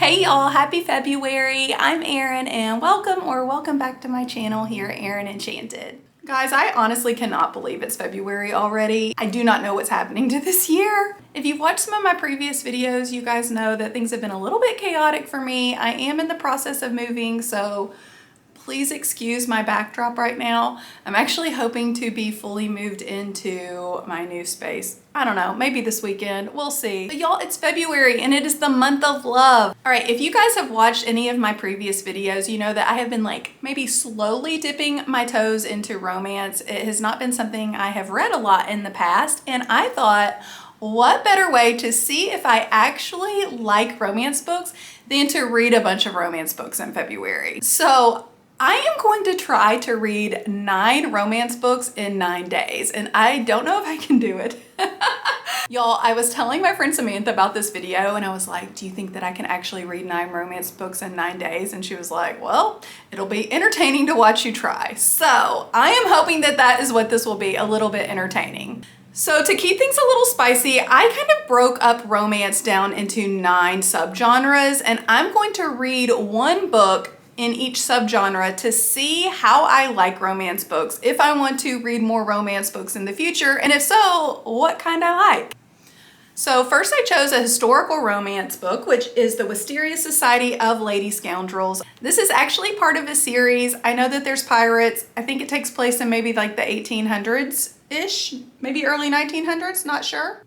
Hey y'all, happy February. I'm Erin and welcome back to my channel here at Erin Enchanted. Guys, I honestly cannot believe it's February already. I do not know what's happening to this year. If you've watched some of my previous videos, you guys know that things have been a little bit chaotic for me. I am in the process of moving, so please excuse my backdrop right now. I'm actually hoping to be fully moved into my new space. I don't know, maybe this weekend, we'll see. But y'all, it's February and it is the month of love. All right, if you guys have watched any of my previous videos, you know that I have been maybe slowly dipping my toes into romance. It has not been something I have read a lot in the past, and I thought, what better way to see if I actually like romance books than to read a bunch of romance books in February. So I am going to try to read 9 romance books in 9 days, and I don't know if I can do it. Y'all, I was telling my friend Samantha about this video and I was like, do you think that I can actually read 9 romance books in 9 days? And she was like, well, it'll be entertaining to watch you try. So I am hoping that that is what this will be, a little bit entertaining. So to keep things a little spicy, I kind of broke up romance down into 9 subgenres, and I'm going to read 1 book in each subgenre to see how I like romance books, if I want to read more romance books in the future, and if so, what kind I like. So first I chose a historical romance book, which is The Wisteria Society of Lady Scoundrels. This is actually part of a series. I know that there's pirates. I think it takes place in maybe like the 1800s-ish, maybe early 1900s, not sure.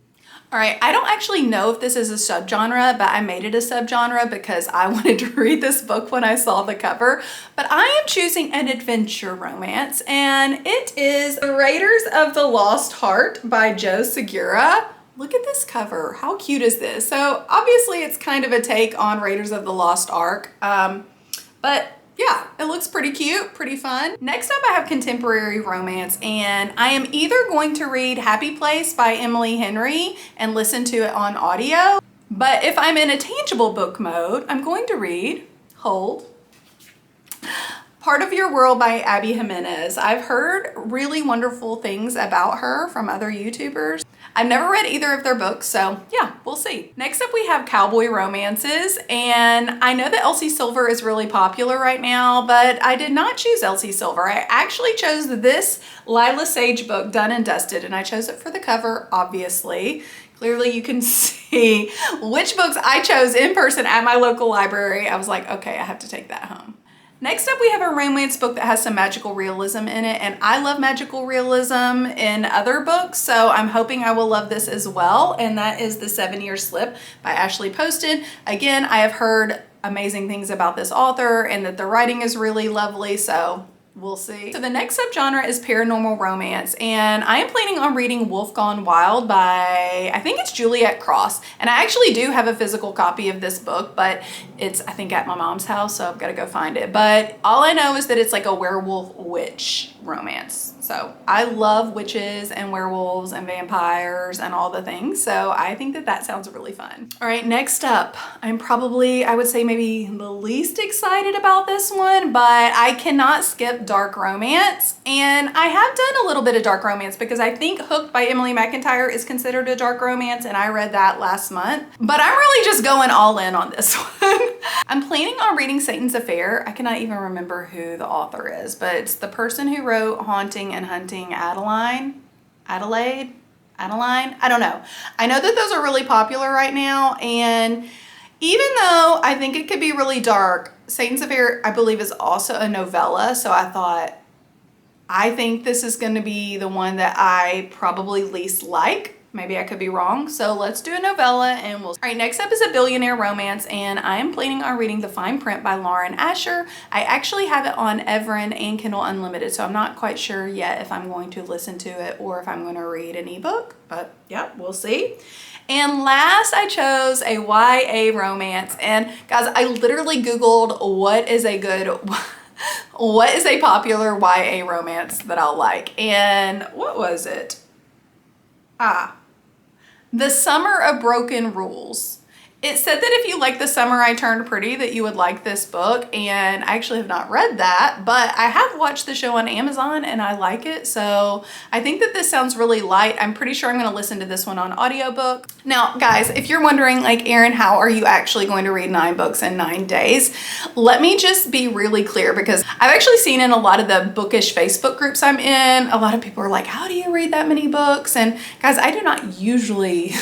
All right, I don't actually know if this is a subgenre, but I made it a subgenre because I wanted to read this book when I saw the cover. But I am choosing an adventure romance, and it is The Raiders of the Lost Heart by Joe Segura. Look at this cover. How cute is this? So obviously it's kind of a take on Raiders of the Lost Ark, but yeah, it looks pretty cute, pretty fun. Next up, I have contemporary romance, and I am either going to read Happy Place by Emily Henry and listen to it on audio, but if I'm in a tangible book mode, I'm going to read, hold, Part of Your World by Abby Jimenez. I've heard really wonderful things about her from other YouTubers. I've never read either of their books, so yeah, we'll see. Next up we have cowboy romances, and I know that Elsie Silver is really popular right now, but I did not choose Elsie Silver. I actually chose this Lila Sage book, Done and Dusted, and I chose it for the cover, obviously. Clearly you can see which books I chose in person at my local library. I was like, okay, I have to take that home. Next up, we have a romance book that has some magical realism in it, and I love magical realism in other books, so I'm hoping I will love this as well, and that is The 7-Year Slip by Ashley Poston. Again, I have heard amazing things about this author and that the writing is really lovely, so we'll see. So the next subgenre is paranormal romance, and I am planning on reading Wolf Gone Wild by, I think it's Juliet Cross, and I actually do have a physical copy of this book, but it's, I think, at my mom's house, so I've got to go find it. But all I know is that it's like a werewolf witch romance. So I love witches and werewolves and vampires and all the things, so I think that that sounds really fun. All right, next up, I'm probably, I would say maybe the least excited about this one, but I cannot skip dark romance, and I have done a little bit of dark romance because I think Hooked by Emily McIntyre is considered a dark romance, and I read that last month, but I'm really just going all in on this one. I'm planning on reading Satan's Affair. I cannot even remember who the author is, but it's the person who wrote Haunting and Hunting Adelaide, I don't know. I know that those are really popular right now, and even though I think it could be really dark, Satan's Affair, I believe, is also a novella, so I thought, I think this is going to be the one that I probably least like. Maybe I could be wrong, so let's do a novella and we'll... All right, next up is a billionaire romance, and I am planning on reading The Fine Print by Lauren Asher. I actually have it on Evren and Kindle Unlimited, so I'm not quite sure yet if I'm going to listen to it or if I'm going to read an ebook, but yeah, we'll see. And last, I chose a YA romance, and guys, I literally Googled what is a popular YA romance that I'll like, and what was it? The Summer of Broken Rules. It said that if you like The Summer I Turned Pretty that you would like this book, and I actually have not read that, but I have watched the show on Amazon and I like it, so I think that this sounds really light. I'm pretty sure I'm going to listen to this one on audiobook. Now guys, if you're wondering like, Erin, how are you actually going to read 9 books in 9 days? Let me just be really clear, because I've actually seen in a lot of the bookish Facebook groups I'm in, a lot of people are like, how do you read that many books? And guys, I do not usually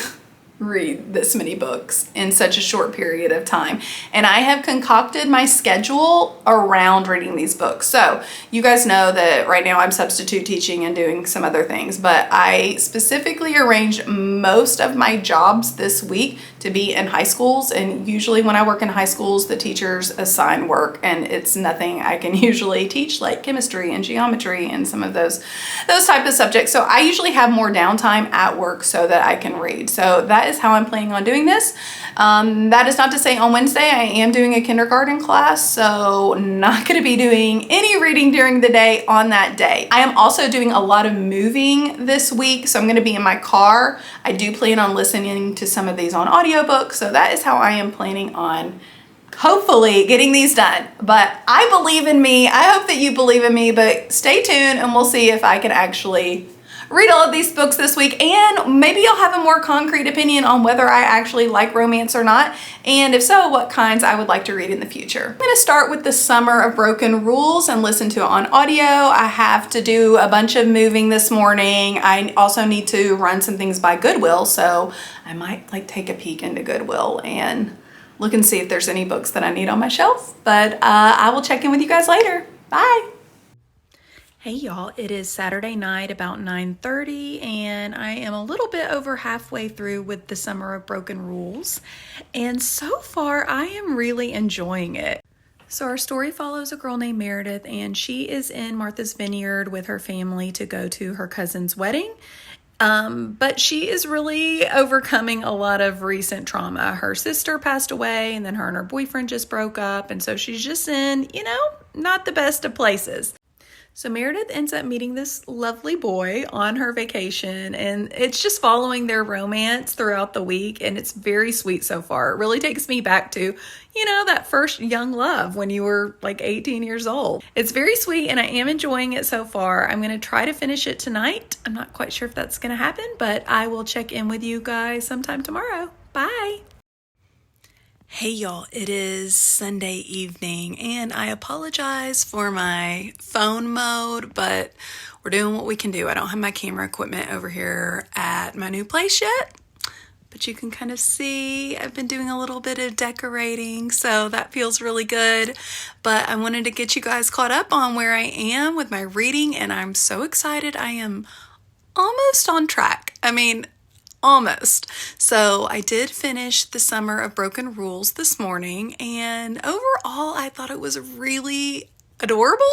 read this many books in such a short period of time, and I have concocted my schedule around reading these books. So you guys know that right now I'm substitute teaching and doing some other things, but I specifically arranged most of my jobs this week to be in high schools, and usually when I work in high schools the teachers assign work and it's nothing I can usually teach, like chemistry and geometry and some of those type of subjects. So I usually have more downtime at work so that I can read. So that is how I'm planning on doing this. That is not to say on Wednesday I am doing a kindergarten class, so not going to be doing any reading during the day on that day. I am also doing a lot of moving this week, so I'm going to be in my car. I do plan on listening to some of these on audiobook, so that is how I am planning on hopefully getting these done. But I believe in me. I hope that you believe in me, but stay tuned and we'll see if I can actually read all of these books this week, and maybe I'll have a more concrete opinion on whether I actually like romance or not, and if so, what kinds I would like to read in the future. I'm going to start with The Summer of Broken Rules and listen to it on audio. I have to do a bunch of moving this morning. I also need to run some things by Goodwill, so I might like take a peek into Goodwill and look and see if there's any books that I need on my shelf, but I will check in with you guys later. Bye. Hey y'all, it is Saturday night about 9:30 and I am a little bit over halfway through with The Summer of Broken Rules, and so far I am really enjoying it. So our story follows a girl named Meredith, and she is in Martha's Vineyard with her family to go to her cousin's wedding. But she is really overcoming a lot of recent trauma. Her sister passed away, and then her and her boyfriend just broke up, and so she's just in, not the best of places. So Meredith ends up meeting this lovely boy on her vacation, and it's just following their romance throughout the week, and it's very sweet so far. It really takes me back to, that first young love when you were like 18 years old. It's very sweet, and I am enjoying it so far. I'm going to try to finish it tonight. I'm not quite sure if that's going to happen, but I will check in with you guys sometime tomorrow. Bye. Hey y'all, it is Sunday evening, and I apologize for my phone mode, but we're doing what we can do. I don't have my camera equipment over here at my new place yet, but you can kind of see I've been doing a little bit of decorating, so that feels really good. But I wanted to get you guys caught up on where I am with my reading, and I'm so excited. I am almost on track. Almost. So I did finish The Summer of Broken Rules this morning, and overall I thought it was really adorable.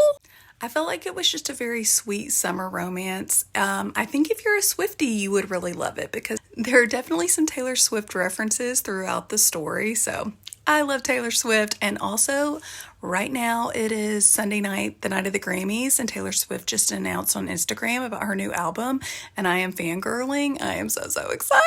I felt like it was just a very sweet summer romance. I think if you're a Swiftie, you would really love it, because there are definitely some Taylor Swift references throughout the story. So I love Taylor Swift, and also right now it is Sunday night, the night of the Grammys, and Taylor Swift just announced on Instagram about her new album, and I am fangirling. I am so excited.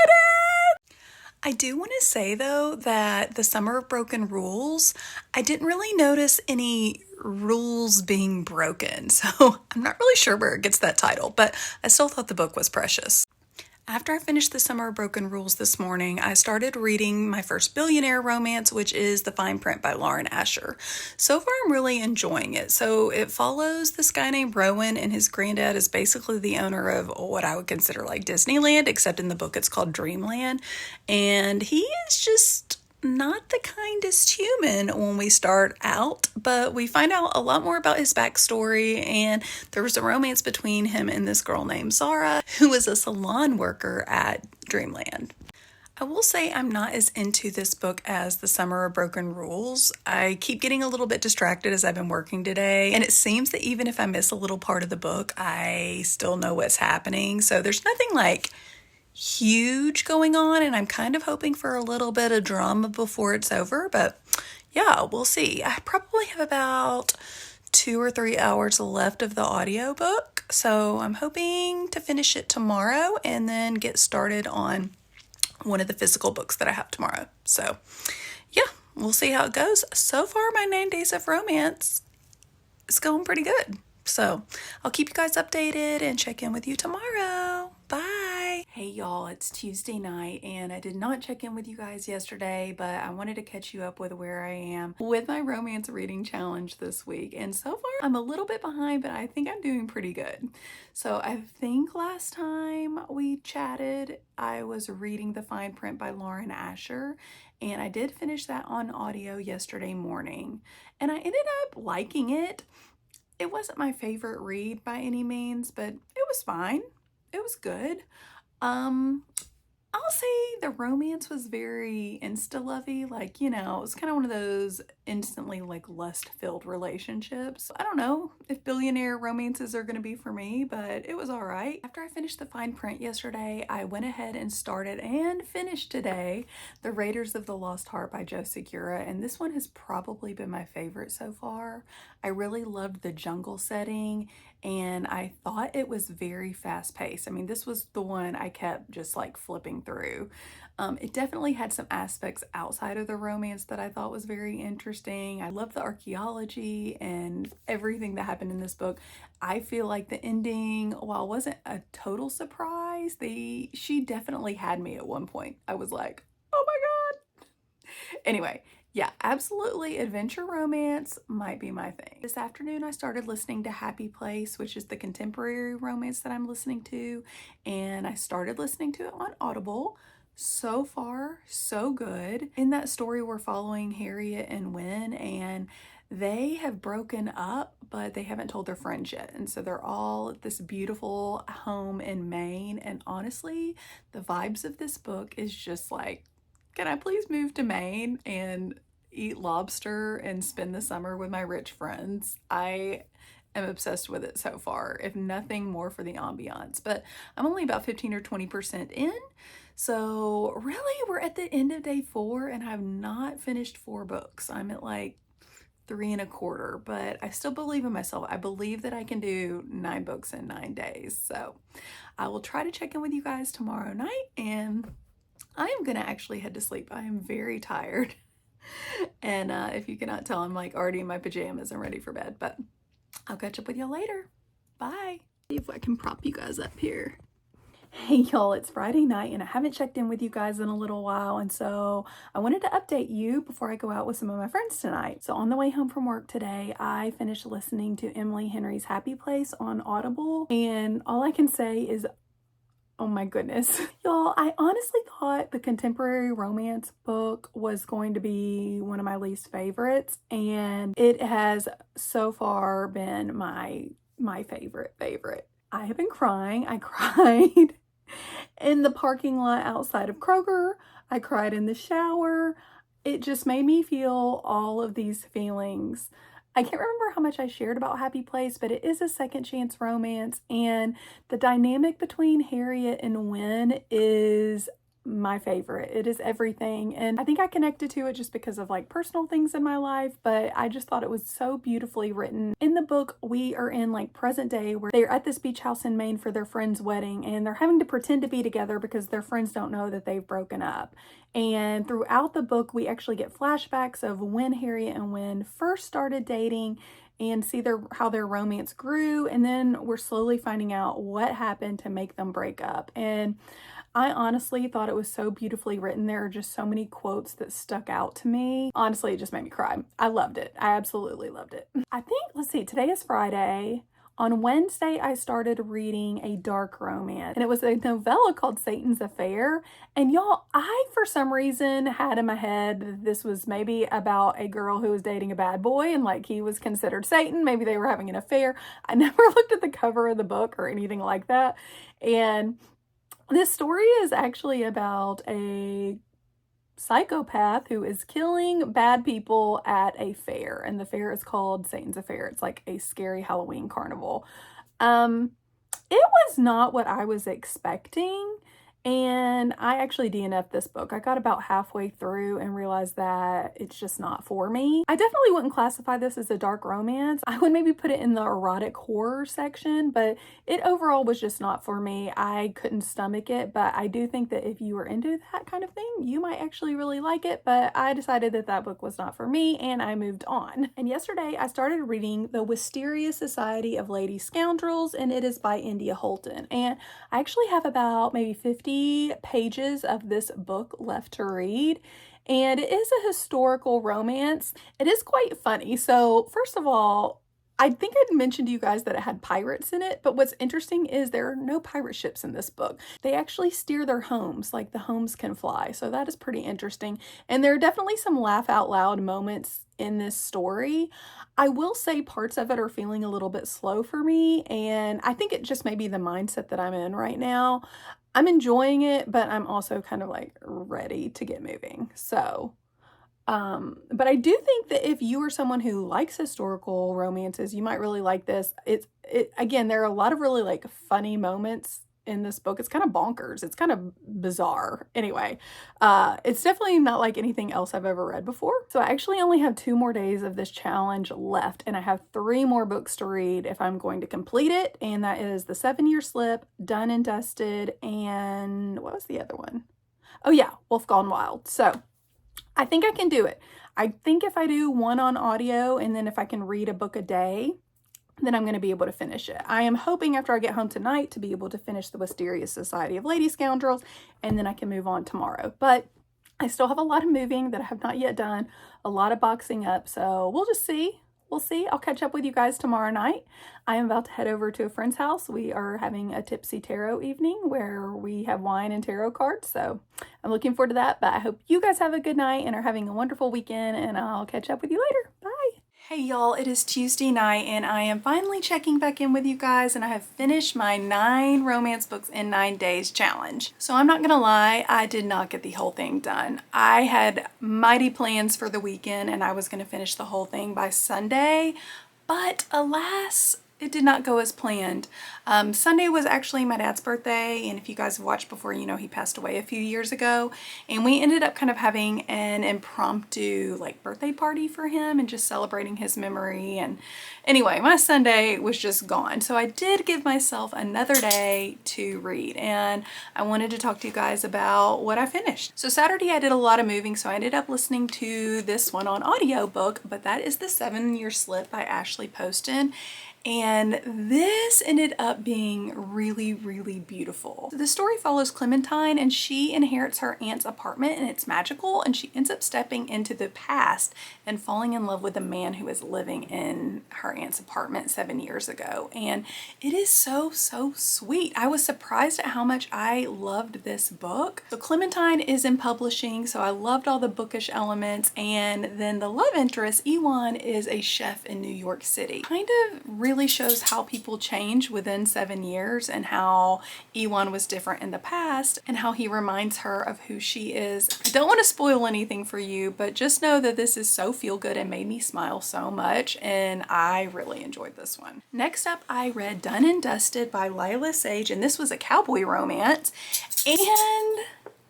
I do want to say though that The Summer of Broken Rules, I didn't really notice any rules being broken, so I'm not really sure where it gets that title, but I still thought the book was precious. After I finished The Summer of Broken Rules this morning, I started reading my first billionaire romance, which is The Fine Print by Lauren Asher. So far, I'm really enjoying it. So it follows this guy named Rowan, and his granddad is basically the owner of what I would consider like Disneyland, except in the book it's called Dreamland. And he is just not the kindest human when we start out, but we find out a lot more about his backstory, and there was a romance between him and this girl named Zara, who was a salon worker at Dreamland. I will say I'm not as into this book as The Summer of Broken Rules. I keep getting a little bit distracted as I've been working today, and it seems that even if I miss a little part of the book, I still know what's happening. So there's nothing like huge going on, and I'm kind of hoping for a little bit of drama before it's over, but yeah, we'll see. I probably have about 2 or 3 hours left of the audiobook, so I'm hoping to finish it tomorrow and then get started on one of the physical books that I have tomorrow. So yeah, we'll see how it goes. So far, my 9 days of romance is going pretty good. So I'll keep you guys updated and check in with you tomorrow. Bye. Hey y'all, it's Tuesday night and I did not check in with you guys yesterday, but I wanted to catch you up with where I am with my romance reading challenge this week. And so far I'm a little bit behind, but I think I'm doing pretty good. So I think last time we chatted, I was reading The Fine Print by Lauren Asher, and I did finish that on audio yesterday morning, and I ended up liking it. It wasn't my favorite read by any means, but it was fine. It was good. I'll say the romance was very insta-lovey, like, you know, it was kind of one of those instantly like lust-filled relationships. I don't know if billionaire romances are going to be for me, but it was all right. After I finished The Fine Print yesterday, I went ahead and started and finished today The Raiders of the Lost Heart by Joe Segura, and this one has probably been my favorite so far. I really loved the jungle setting, and I thought it was very fast-paced. I mean, this was the one I kept just like flipping through. It definitely had some aspects outside of the romance that I thought was very interesting. I love the archaeology and everything that happened in this book. I feel like the ending, while it wasn't a total surprise, she definitely had me at one point. I was like, oh my God. Anyway, yeah, absolutely. Adventure romance might be my thing. This afternoon, I started listening to Happy Place, which is the contemporary romance that I'm listening to, and I started listening to it on Audible. So far, so good. In that story, we're following Harriet and Wynn, and they have broken up, but they haven't told their friends yet. And so they're all at this beautiful home in Maine. And honestly, the vibes of this book is just like, can I please move to Maine and eat lobster and spend the summer with my rich friends? I am obsessed with it so far, if nothing more for the ambiance. But I'm only about 15 or 20% in. So really, we're at the end of day 4 and I've not finished 4 books. I'm at like 3 1/4, but I still believe in myself. I believe that I can do 9 books in 9 days. So I will try to check in with you guys tomorrow night, and I am gonna actually head to sleep. I am very tired. And if you cannot tell, I'm like already in my pajamas and ready for bed, but I'll catch up with y'all later. Bye. See if I can prop you guys up here. Hey y'all, it's Friday night and I haven't checked in with you guys in a little while, and so I wanted to update you before I go out with some of my friends tonight. So on the way home from work today, I finished listening to Emily Henry's Happy Place on Audible, and all I can say is, oh my goodness. Y'all, I honestly thought the contemporary romance book was going to be one of my least favorites, and it has so far been my favorite. I have been crying. I cried in the parking lot outside of Kroger. I cried in the shower. It just made me feel all of these feelings. I can't remember how much I shared about Happy Place, but it is a second chance romance, and the dynamic between Harriet and Wynn is my favorite. It is everything, and I think I connected to it just because of like personal things in my life, but I just thought it was so beautifully written. In the book, we are in like present day where they're at this beach house in Maine for their friend's wedding, and they're having to pretend to be together because their friends don't know that they've broken up. And throughout the book, we actually get flashbacks of when Harriet and Wynn first started dating and see how their romance grew, and then we're slowly finding out what happened to make them break up. And I honestly thought it was so beautifully written. There are just so many quotes that stuck out to me. Honestly, it just made me cry. I loved it. I absolutely loved it. I think, let's see, today is Friday. On Wednesday, I started reading a dark romance, and it was a novella called Satan's Affair. And y'all, I, for some reason, had in my head that this was maybe about a girl who was dating a bad boy, and like he was considered Satan. Maybe they were having an affair. I never looked at the cover of the book or anything like that. And this story is actually about a psychopath who is killing bad people at a fair, and the fair is called Satan's Affair. It's like a scary Halloween carnival. It was not what I was expecting, and I actually DNF'd this book. I got about halfway through and realized that it's just not for me. I definitely wouldn't classify this as a dark romance. I would maybe put it in the erotic horror section, but it overall was just not for me. I couldn't stomach it, but I do think that if you were into that kind of thing, you might actually really like it, but I decided that that book was not for me and I moved on. And yesterday I started reading The Wisteria Society of Lady Scoundrels, and it is by India Holton. And I actually have about maybe 50 pages of this book left to read, and it is a historical romance. It is quite funny. So first of all, I think I'd mentioned to you guys that it had pirates in it, but what's interesting is there are no pirate ships in this book. They actually steer their homes, like the homes can fly. So that is pretty interesting. And there are definitely some laugh out loud moments in this story. I will say parts of it are feeling a little bit slow for me, and I think it just may be the mindset that I'm in right now. I'm enjoying it, but I'm also kind of like ready to get moving. So but I do think that if you are someone who likes historical romances, you might really like this. Again, there are a lot of really like funny moments in this book. It's kind of bonkers. It's kind of bizarre. Anyway, it's definitely not like anything else I've ever read before. So I actually only have 2 more days of this challenge left, and I have 3 more books to read if I'm going to complete it. And that is The 7-Year Slip, Done and Dusted, and what was the other one? Oh yeah, Wolf Gone Wild. So I think I can do it. I think if I do one on audio and then if I can read a book a day, then I'm going to be able to finish it. I am hoping after I get home tonight to be able to finish The Wisteria Society of Lady Scoundrels, and then I can move on tomorrow. But I still have a lot of moving that I have not yet done, a lot of boxing up, so we'll just see. We'll see. I'll catch up with you guys tomorrow night. I am about to head over to a friend's house. We are having a tipsy tarot evening where we have wine and tarot cards. So I'm looking forward to that. But I hope you guys have a good night and are having a wonderful weekend. And I'll catch up with you later. Bye. Hey y'all, it is Tuesday night and I am finally checking back in with you guys, and I have finished my 9 romance books in 9 days challenge. So I'm not gonna lie, I did not get the whole thing done. I had mighty plans for the weekend and I was gonna finish the whole thing by Sunday, but alas, it did not go as planned. Sunday was actually my dad's birthday, and if you guys have watched before, you know he passed away a few years ago, and we ended up kind of having an impromptu like birthday party for him and just celebrating his memory. And anyway, my Sunday was just gone. So I did give myself another day to read, and I wanted to talk to you guys about what I finished. So Saturday I did a lot of moving, so I ended up listening to this one on audiobook, but that is The 7-Year Slip by Ashley Poston. And this ended up being really, really beautiful. So the story follows Clementine, and she inherits her aunt's apartment, and it's magical, and she ends up stepping into the past and falling in love with a man who is living in her aunt's apartment 7 years ago. And it is so, so sweet. I was surprised at how much I loved this book. So Clementine is in publishing, so I loved all the bookish elements. And then the love interest, Ewan, is a chef in New York City. Kind of really shows how people change within 7 years, and how Ewan was different in the past and how he reminds her of who she is. I don't want to spoil anything for you, but just know that this is so feel good and made me smile so much, and I really enjoyed this one. Next up, I read Done and Dusted by Lila Sage, and this was a cowboy romance, and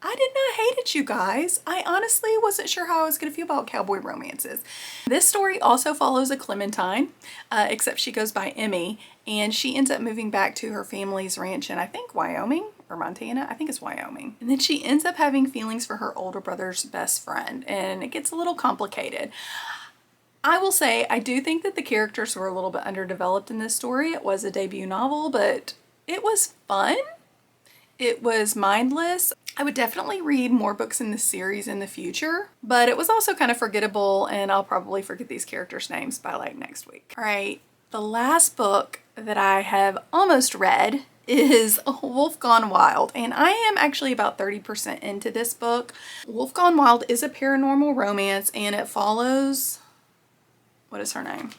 I did not hate it, you guys. I honestly wasn't sure how I was going to feel about cowboy romances. This story also follows a Clementine, except she goes by Emmy, and she ends up moving back to her family's ranch in, I think, Wyoming or Montana. I think it's Wyoming. And then she ends up having feelings for her older brother's best friend, and it gets a little complicated. I will say, I do think that the characters were a little bit underdeveloped in this story. It was a debut novel, but it was fun. It was mindless. I would definitely read more books in this series in the future, but it was also kind of forgettable, and I'll probably forget these characters' names by like next week. All right, the last book that I have almost read is Wolf Gone Wild, and I am actually about 30% into this book. Wolf Gone Wild is a paranormal romance, and it follows, what is her name?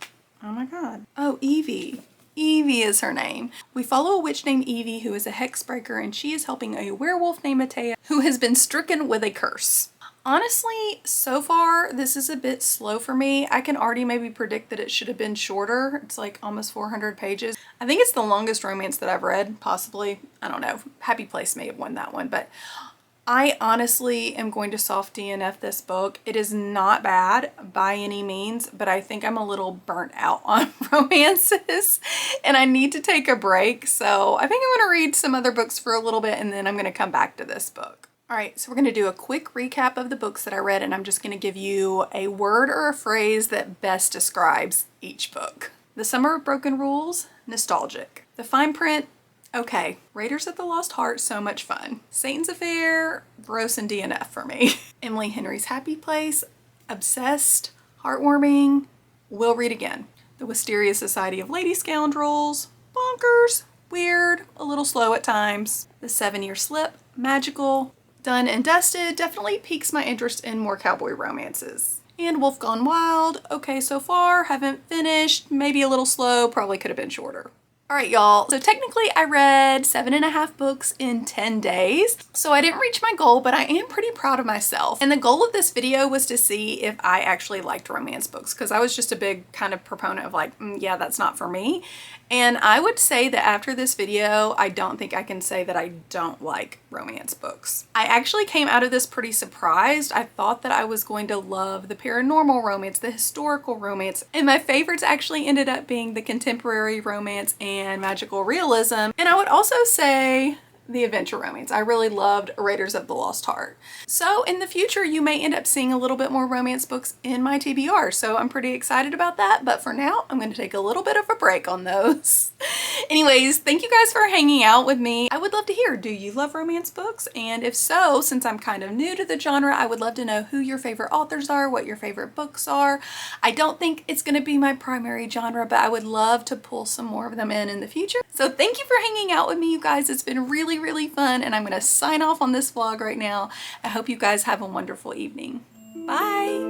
Oh my god. Oh, Evie. Evie is her name. We follow a witch named Evie who is a hexbreaker, and she is helping a werewolf named Matea who has been stricken with a curse. Honestly, so far, this is a bit slow for me. I can already maybe predict that it should have been shorter. It's like almost 400 pages. I think it's the longest romance that I've read, possibly. I don't know. Happy Place may have won that one, but I honestly am going to soft DNF this book. It is not bad by any means, but I think I'm a little burnt out on romances and I need to take a break. So I think I'm going to read some other books for a little bit and then I'm going to come back to this book. All right, so we're going to do a quick recap of the books that I read, and I'm just going to give you a word or a phrase that best describes each book. The Summer of Broken Rules, nostalgic. The Fine Print, okay. Raiders of the Lost Heart, so much fun. Satan's Affair, gross and DNF for me. Emily Henry's Happy Place, obsessed, heartwarming, will read again. The Wisteria Society of Lady Scoundrels, bonkers, weird, a little slow at times. The 7-Year Slip, magical, done and dusted, definitely piques my interest in more cowboy romances. And Wolf Gone Wild, okay so far, haven't finished, maybe a little slow, probably could have been shorter. All right, y'all. So technically I read 7.5 books in 10 days. So I didn't reach my goal, but I am pretty proud of myself. And the goal of this video was to see if I actually liked romance books, because I was just a big kind of proponent of like, yeah, that's not for me. And I would say that after this video, I don't think I can say that I don't like romance books. I actually came out of this pretty surprised. I thought that I was going to love the paranormal romance, the historical romance, and my favorites actually ended up being the contemporary romance and magical realism. And I would also say the adventure romance. I really loved Raiders of the Lost Heart. So in the future, you may end up seeing a little bit more romance books in my TBR. So I'm pretty excited about that. But for now, I'm going to take a little bit of a break on those. Anyways, thank you guys for hanging out with me. I would love to hear, do you love romance books? And if so, since I'm kind of new to the genre, I would love to know who your favorite authors are, what your favorite books are. I don't think it's going to be my primary genre, but I would love to pull some more of them in the future. So thank you for hanging out with me, you guys. It's been really fun, and I'm going to sign off on this vlog right now. I hope you guys have a wonderful evening. Bye!